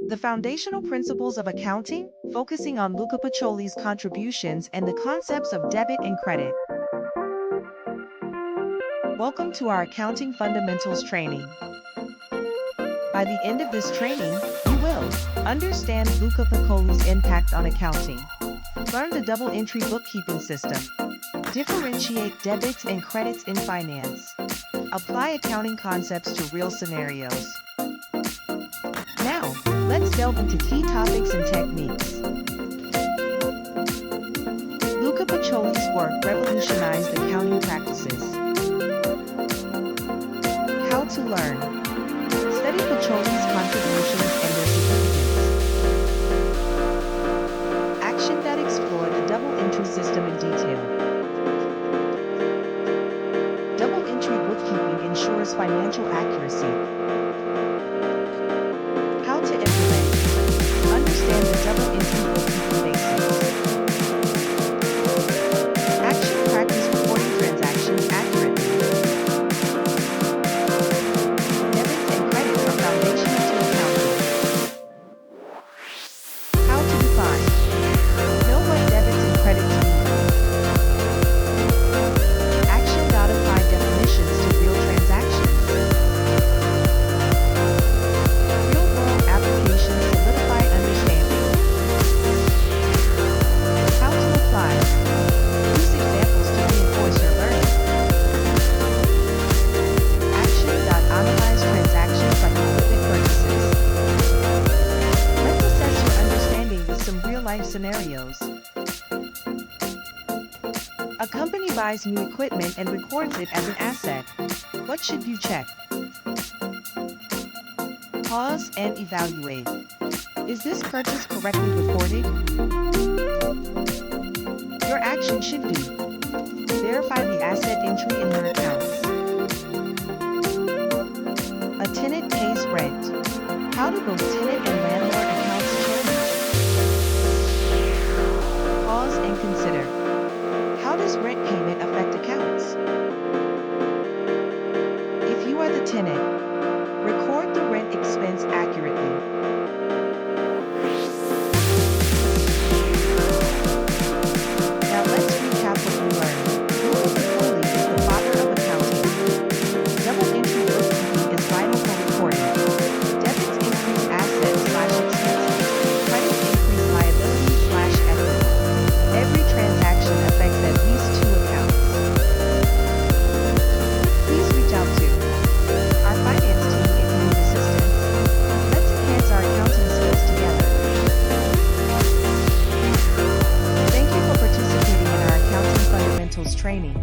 The Foundational Principles of Accounting, focusing on Luca Pacioli's contributions and the concepts of debit and credit. Welcome to our Accounting Fundamentals training. By the end of this training, you will understand Luca Pacioli's impact on accounting, learn the double entry bookkeeping system, differentiate debits and credits in finance, apply accounting concepts to real scenarios. Now, let's delve into key topics and techniques. Luca Pacioli's work revolutionized accounting practices. How to learn. Study Pacioli's contributions and their significance. Action that explore the double entry system in detail. Double entry bookkeeping ensures financial accuracy. How to implement. Understand the double entry bookkeeping basics. Action practice reporting transactions accurately. Debits and credits are foundational to accounting. How to define. Know what debits and credits mean. Action apply definitions to real transactions. Real-world applications solidify understanding. How to apply. Use examples to reinforce your learning. Action analyze transactions like equipment purchases. Let's assess your understanding with some real-life scenarios. A company buys new equipment and records it as an asset. What should you check? Pause and evaluate. Is this purchase correctly recorded? Your action should be: verify the asset entry in your accounts. A tenant pays rent. How do both tenant and landlord accounts change? Pause and consider. How does rent payment affect accounts? If you are the tenant, record the rent expense accurately. Now let's recap what we learned. Luca Pacioli is the father of accounting. Double entry bookkeeping is vital for reporting. Debits increase assets/expenses. Credits increase liabilities/equity. Every transaction affects at least two accounts. Please reach out to our finance team if you need assistance. Let's enhance our accounting skills together. Thank you for participating in our Accounting Fundamentals training.